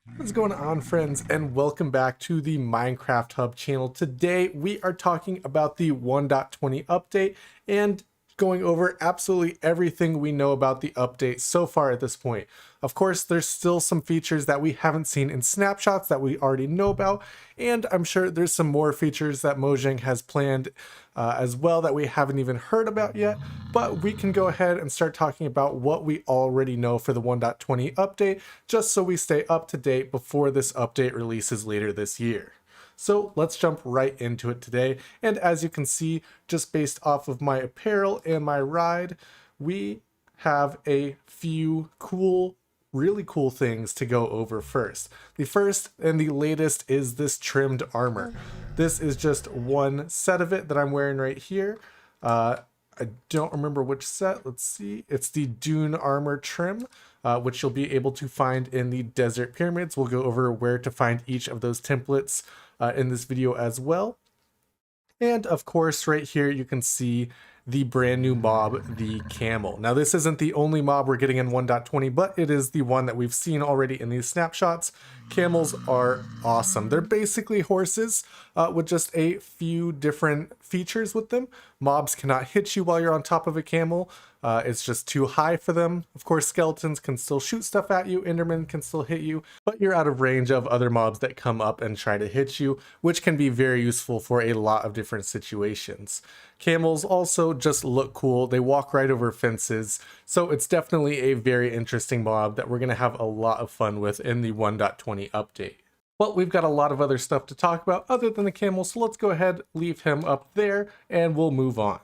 What's going on, friends, and welcome back to the Minecraft Hub channel. Today we are talking about the 1.20 update and going over absolutely everything we know about the update so far at this point. Of course, there's still some features that we haven't seen in snapshots that we already know about, and I'm sure there's some more features that Mojang has planned as well that we haven't even heard about yet. But we can go ahead and start talking about what we already know for the 1.20 update, just so we stay up to date before this update releases later this year. So let's jump right into it today. And as you can see, just based off of my apparel and my ride, we have a few really cool things to go over first. The first and the latest is this trimmed armor. This is just one set of it that I'm wearing right here. I don't remember which set. Let's see. It's the Dune armor trim, which you'll be able to find in the Desert Pyramids. We'll go over where to find each of those templates in this video as well. And of course, right here, you can see the brand new mob, the camel. Now, this isn't the only mob we're getting in 1.20, but it is the one that we've seen already in these snapshots. Camels are awesome. They're basically horses with just a few different features with them. Mobs cannot hit you while you're on top of a camel. It's just too high for them. Of course, skeletons can still shoot stuff at you, Endermen can still hit you, but you're out of range of other mobs that come up and try to hit you, which can be very useful for a lot of different situations. Camels also just look cool. They walk right over fences, so it's definitely a very interesting mob that we're going to have a lot of fun with in the 1.20 update. Well, we've got a lot of other stuff to talk about other than the camel, so let's go ahead, leave him up there, and we'll move on.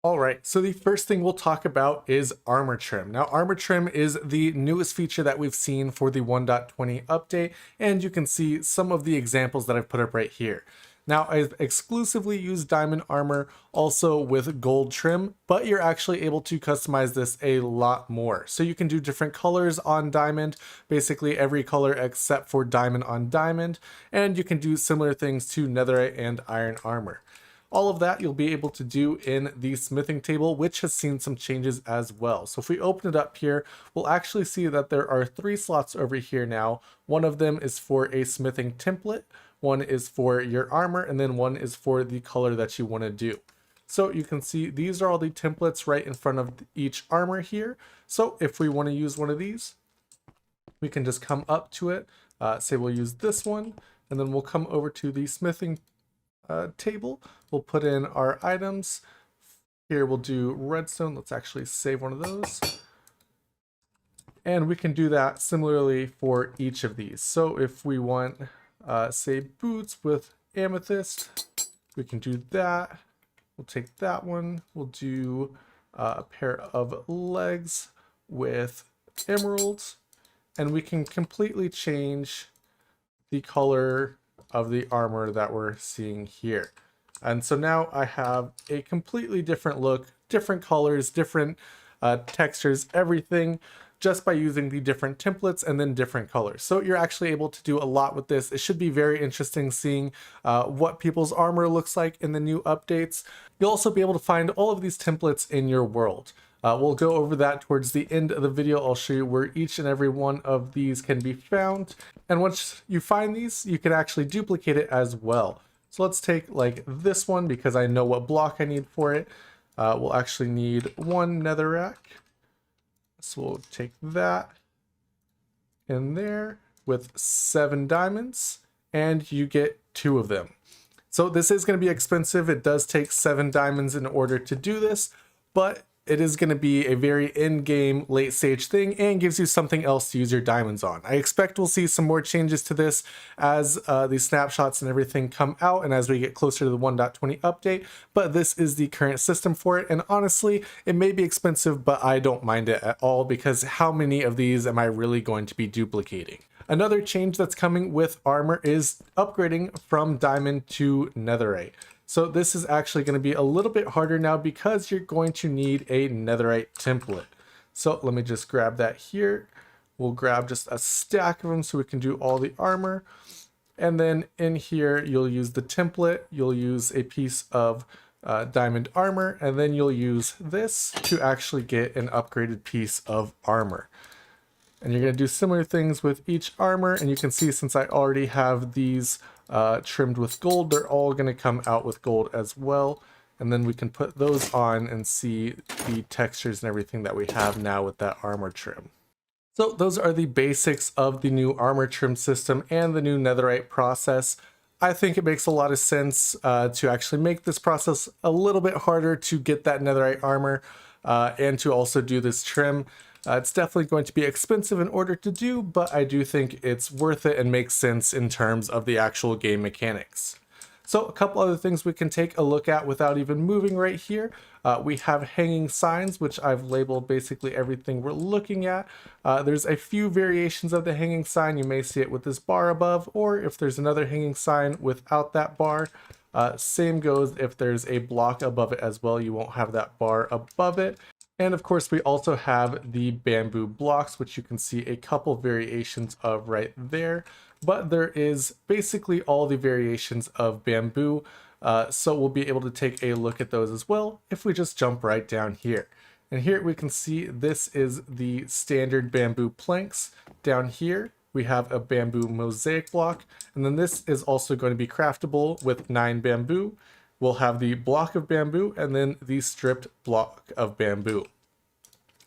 Alright, so the first thing we'll talk about is armor trim. Now, armor trim is the newest feature that we've seen for the 1.20 update, and you can see some of the examples that I've put up right here. Now, I've exclusively used diamond armor, also with gold trim, but you're actually able to customize this a lot more. So you can do different colors on diamond, basically every color except for diamond on diamond, and you can do similar things to netherite and iron armor. All of that you'll be able to do in the smithing table, which has seen some changes as well. So if we open it up here, we'll actually see that there are 3 slots over here now. One of them is for a smithing template, one is for your armor, and then one is for the color that you want to do. So you can see these are all the templates right in front of each armor here. So if we want to use one of these, we can just come up to it, say we'll use this one, and then we'll come over to the smithing table. We'll put in our items. Here we'll do redstone. Let's actually save one of those. And we can do that similarly for each of these. So if we want, say, boots with amethyst, we can do that. We'll take that one. We'll do a pair of legs with emeralds. And we can completely change the color of the armor that we're seeing here. And so now I have a completely different look, different colors, different textures, everything, just by using the different templates and then different colors. So you're actually able to do a lot with this. It should be very interesting seeing what people's armor looks like in the new updates. You'll also be able to find all of these templates in your world. We'll go over that towards the end of the video. I'll show you where each and every one of these can be found. And once you find these, you can actually duplicate it as well. So let's take like this one because I know what block I need for it. We'll actually need 1 netherrack. So we'll take that in there with 7 diamonds and you get 2 of them. So this is going to be expensive. It does take 7 diamonds in order to do this, but it is going to be a very in-game late stage thing and gives you something else to use your diamonds on. I expect we'll see some more changes to this as these snapshots and everything come out and as we get closer to the 1.20 update, but this is the current system for it. And honestly, it may be expensive, but I don't mind it at all because how many of these am I really going to be duplicating? Another change that's coming with armor is upgrading from diamond to netherite. So this is actually going to be a little bit harder now because you're going to need a netherite template. So let me just grab that here. We'll grab just a stack of them so we can do all the armor. And then in here, you'll use the template. You'll use a piece of diamond armor, and then you'll use this to actually get an upgraded piece of armor. And you're going to do similar things with each armor. And you can see since I already have these trimmed with gold, they're all going to come out with gold as well. And then we can put those on and see the textures and everything that we have now with that armor trim. So those are the basics of the new armor trim system and the new netherite process. I think it makes a lot of sense to actually make this process a little bit harder to get that netherite armor and to also do this trim. It's definitely going to be expensive in order to do, but I do think it's worth it and makes sense in terms of the actual game mechanics. So a couple other things we can take a look at without even moving right here. We have hanging signs, which I've labeled basically everything we're looking at. There's a few variations of the hanging sign. You may see it with this bar above, or if there's another hanging sign without that bar. Same goes if there's a block above it as well. You won't have that bar above it. And of course, we also have the bamboo blocks, which you can see a couple variations of right there. But there is basically all the variations of bamboo. So we'll be able to take a look at those as well if we just jump right down here. And here we can see this is the standard bamboo planks. Down here we have a bamboo mosaic block, and then this is also going to be craftable with 9 bamboo. We'll have the block of bamboo and then the stripped block of bamboo.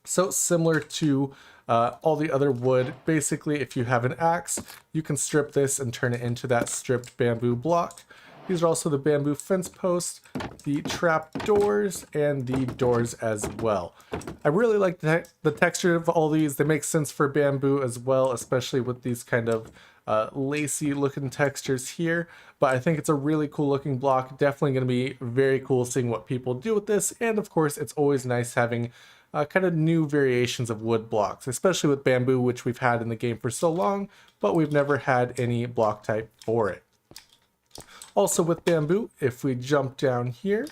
So similar to all the other wood, basically if you have an axe, you can strip this and turn it into that stripped bamboo block. These are also the bamboo fence posts, the trap doors, and the doors as well. I really like the texture of all these. They make sense for bamboo as well, especially with these kind of lacy looking textures here. But I think it's a really cool looking block. Definitely going to be very cool seeing what people do with this. And of course, it's always nice having kind of new variations of wood blocks, especially with bamboo, which we've had in the game for so long, but we've never had any block type for it. Also with bamboo, if we jump down here,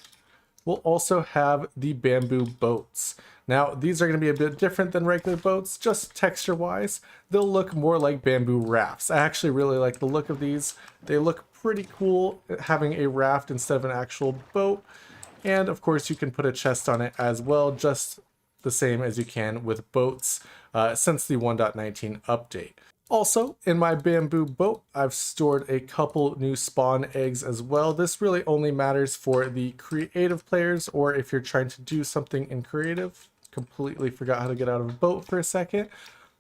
we'll also have the bamboo boats. Now, these are going to be a bit different than regular boats, just texture-wise. They'll look more like bamboo rafts. I actually really like the look of these. They look pretty cool having a raft instead of an actual boat. And of course, you can put a chest on it as well, just the same as you can with boats since the 1.19 update. Also, in my bamboo boat, I've stored a couple new spawn eggs as well. This really only matters for the creative players, or if you're trying to do something in creative. Completely forgot how to get out of a boat for a second.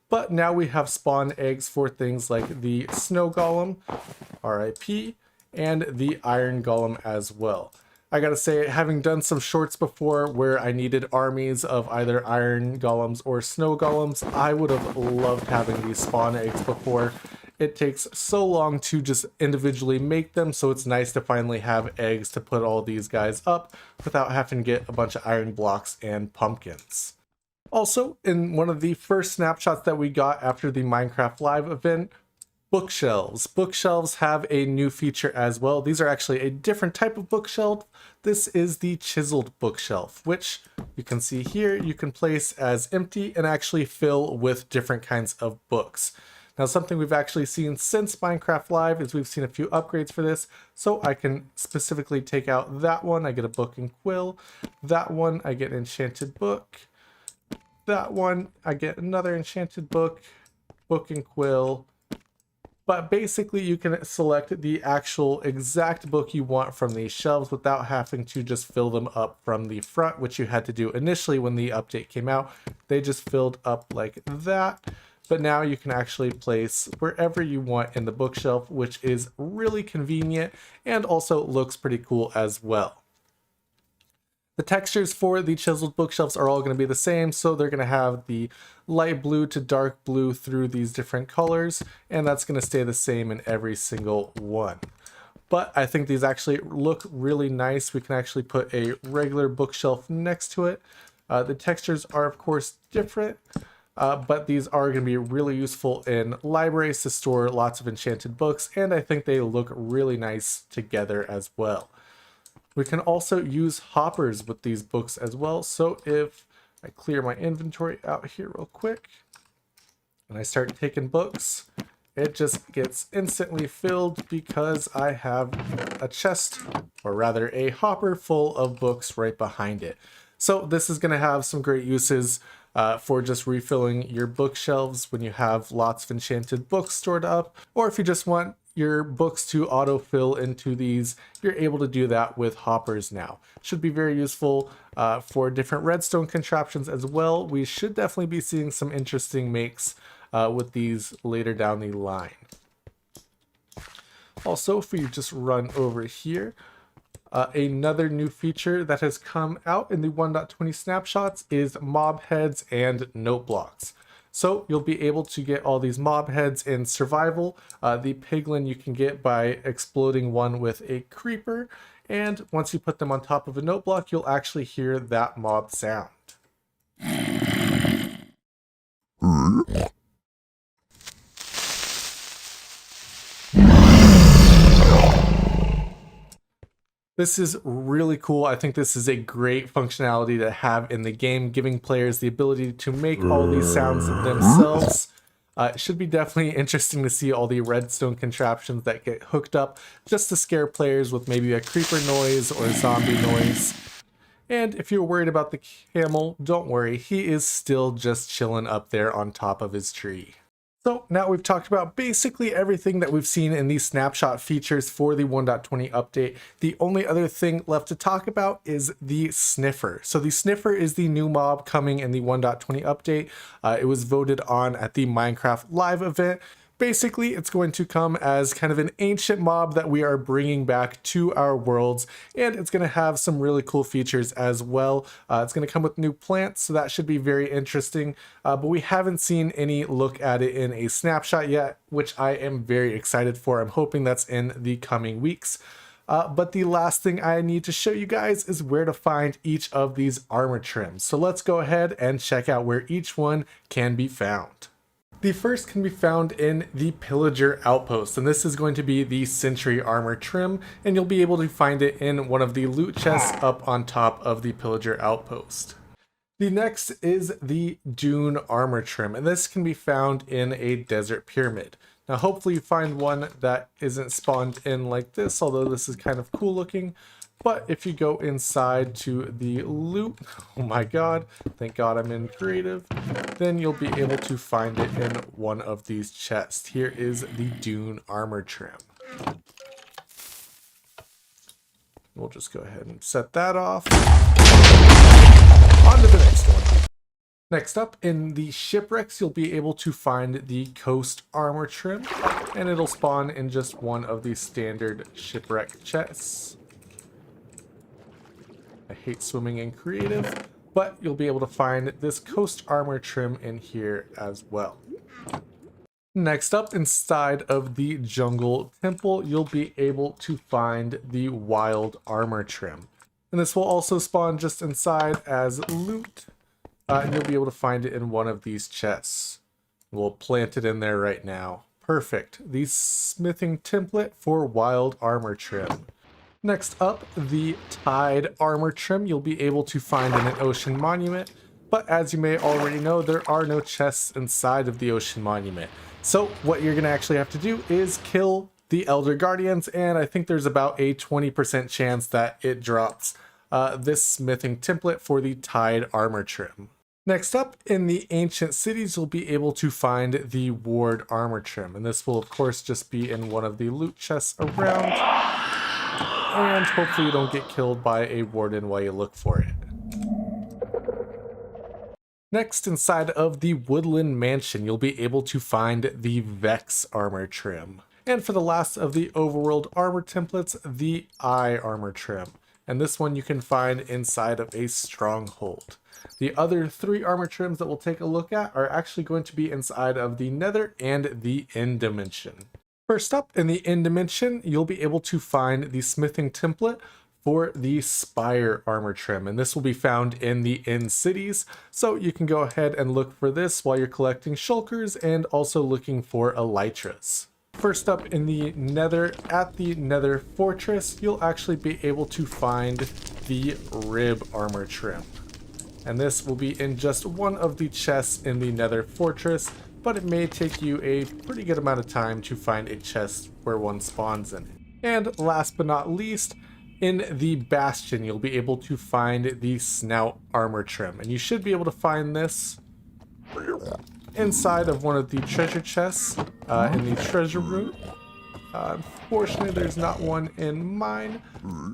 But now we have spawn eggs for things like the snow golem, RIP, and the iron golem as well. I gotta say, having done some shorts before where I needed armies of either iron golems or snow golems, I would have loved having these spawn eggs before. It takes so long to just individually make them, so it's nice to finally have eggs to put all these guys up without having to get a bunch of iron blocks and pumpkins. Also, in one of the first snapshots that we got after the Minecraft Live event, bookshelves. Bookshelves have a new feature as well. These are actually a different type of bookshelf. This is the chiseled bookshelf, which you can see here you can place as empty and actually fill with different kinds of books. Now, something we've actually seen since Minecraft Live is we've seen a few upgrades for this. So I can specifically take out that one, I get a book and quill. That one, I get an enchanted book. That one, I get another enchanted book, book and quill. But basically you can select the actual exact book you want from these shelves without having to just fill them up from the front, which you had to do initially when the update came out. They just filled up like that. But now you can actually place wherever you want in the bookshelf, which is really convenient and also looks pretty cool as well. The textures for the chiseled bookshelves are all going to be the same, so they're going to have the light blue to dark blue through these different colors, and that's going to stay the same in every single one. But I think these actually look really nice. We can actually put a regular bookshelf next to it. The textures are of course different, but these are going to be really useful in libraries to store lots of enchanted books, and I think they look really nice together as well. We can also use hoppers with these books as well. So if I clear my inventory out here real quick and I start taking books, it just gets instantly filled because I have a chest, or rather a hopper full of books right behind it. So this is going to have some great uses for just refilling your bookshelves when you have lots of enchanted books stored up, or if you just want your books to autofill into these, you're able to do that with hoppers now. Should be very useful for different redstone contraptions as well. We should definitely be seeing some interesting makes with these later down the line. Also, if we just run over here, another new feature that has come out in the 1.20 snapshots is mob heads and note blocks. So you'll be able to get all these mob heads in survival. The piglin you can get by exploding one with a creeper, and once you put them on top of a note block, you'll actually hear that mob sound. This is really cool. I think this is a great functionality to have in the game, giving players the ability to make all these sounds themselves. It should be definitely interesting to see all the redstone contraptions that get hooked up just to scare players with maybe a creeper noise or a zombie noise. And if you're worried about the camel, don't worry, he is still just chilling up there on top of his tree. So now we've talked about basically everything that we've seen in these snapshot features for the 1.20 update. The only other thing left to talk about is the sniffer. So the sniffer is the new mob coming in the 1.20 update. It was voted on at the Minecraft Live event. Basically, it's going to come as kind of an ancient mob that we are bringing back to our worlds, and it's going to have some really cool features as well. It's going to come with new plants, so that should be very interesting, but we haven't seen any look at it in a snapshot yet, which I am very excited for. I'm hoping that's in the coming weeks. But the last thing I need to show you guys is where to find each of these armor trims. So let's go ahead and check out where each one can be found. The first can be found in the Pillager Outpost, and this is going to be the Sentry Armor trim, and you'll be able to find it in one of the loot chests up on top of the Pillager Outpost. The next is the Dune Armor trim, and this can be found in a Desert Pyramid. Now hopefully you find one that isn't spawned in like this, although this is kind of cool looking. But if you go inside to the loot, oh my god, thank god I'm in creative, then you'll be able to find it in one of these chests. Here is the Dune Armor trim. We'll just go ahead and set that off. On to the next one. Next up, in the shipwrecks, you'll be able to find the Coast Armor trim, and it'll spawn in just one of the standard shipwreck chests. I hate swimming in creative, but you'll be able to find this Coast Armor trim in here as well. Next up, inside of the Jungle Temple, you'll be able to find the Wild Armor trim. And this will also spawn just inside as loot, and you'll be able to find it in one of these chests. We'll plant it in there right now. Perfect. The smithing template for Wild Armor trim. Next up, the Tide Armor trim you'll be able to find in an Ocean Monument, but as you may already know, there are no chests inside of the Ocean Monument. So what you're going to actually have to do is kill the Elder Guardians, and I think there's about a 20% chance that it drops this smithing template for the Tide Armor trim. Next up, in the Ancient Cities, you'll be able to find the Ward Armor trim, and this will of course just be in one of the loot chests around. And hopefully you don't get killed by a warden while you look for it. Next, inside of the Woodland Mansion, you'll be able to find the Vex Armor trim. And for the last of the Overworld Armor templates, the Eye Armor trim. And this one you can find inside of a Stronghold. The other three armor trims that we'll take a look at are actually going to be inside of the Nether and the End Dimension. First up, in the End Dimension, you'll be able to find the smithing template for the Spire Armor trim, and this will be found in the End Cities, so you can go ahead and look for this while you're collecting shulkers and also looking for elytras. First up, in the Nether, at the Nether Fortress, you'll actually be able to find the Rib Armor trim, and this will be in just one of the chests in the Nether Fortress, but it may take you a pretty good amount of time to find a chest where one spawns in. And last but not least, in the Bastion, you'll be able to find the Snout Armor trim, and you should be able to find this inside of one of the treasure chests in the treasure room. Unfortunately, there's not one in mine,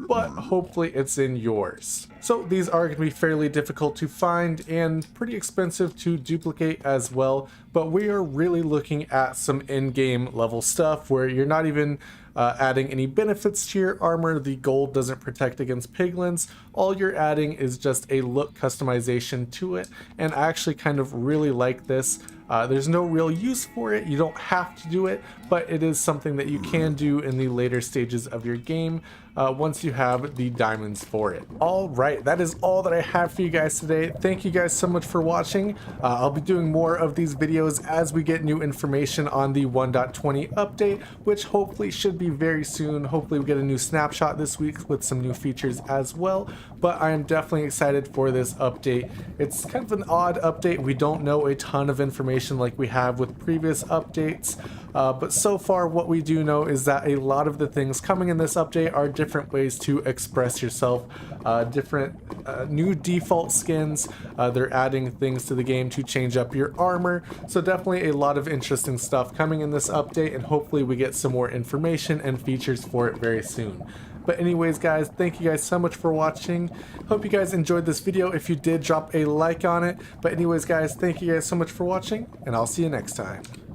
but hopefully it's in yours. So these are going to be fairly difficult to find and pretty expensive to duplicate as well, but we are really looking at some in-game level stuff where you're not even adding any benefits to your armor. The gold doesn't protect against piglins. All you're adding is just a look customization to it, and I actually kind of really like this. There's no real use for it. You don't have to do it, but it is something that you can do in the later stages of your game once you have the diamonds for it. All right, that is all that I have for you guys today. Thank you guys so much for watching. I'll be doing more of these videos as we get new information on the 1.20 update, which hopefully should be very soon. Hopefully we get a new snapshot this week with some new features as well, but I am definitely excited for this update. It's kind of an odd update. We don't know a ton of information like we have with previous updates, but so far what we do know is that a lot of the things coming in this update are different ways to express yourself, different new default skins. They're adding things to the game to change up your armor, so definitely a lot of interesting stuff coming in this update, and hopefully we get some more information and features for it very soon. But anyways guys, thank you guys so much for watching. Hope you guys enjoyed this video. If you did, drop a like on it. But anyways guys, thank you guys so much for watching, and I'll see you next time.